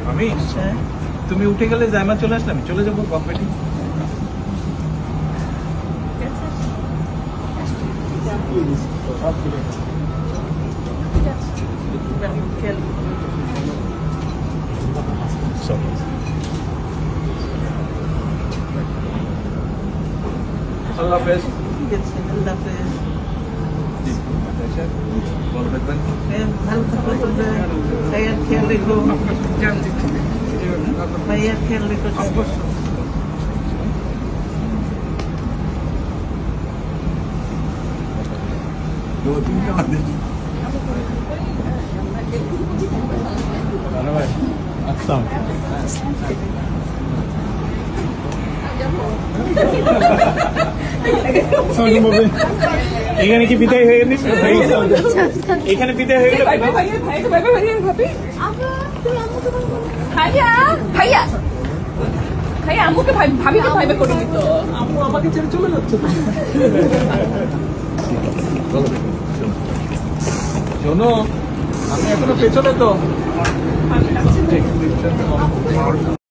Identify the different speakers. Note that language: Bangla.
Speaker 1: আমি তুমি উঠে গেলে জায়মা চলে আসলে আমি চলে যাবো কম্পিটি। আল্লাহ হাফেজ। আল্লাহ হাফেজ। ভালো থাকবেন। ভালো থাকবে। ভাইয়ার খেয়াল রেখো। ভাইয়ার খেয়াল রেখো।
Speaker 2: এখানে কি বিদায় হয়ে গেল? এখানে বিদায় হয়ে গেল।
Speaker 3: ভাইয়া ভাইয়া ভাইয়া আম্মুকে ভাবিকে ভাইবে করে দিত।
Speaker 1: আম্মু আমাকে ছেড়ে চলে যাচ্ছে। শোনো আমি এখনো পেছনে তো।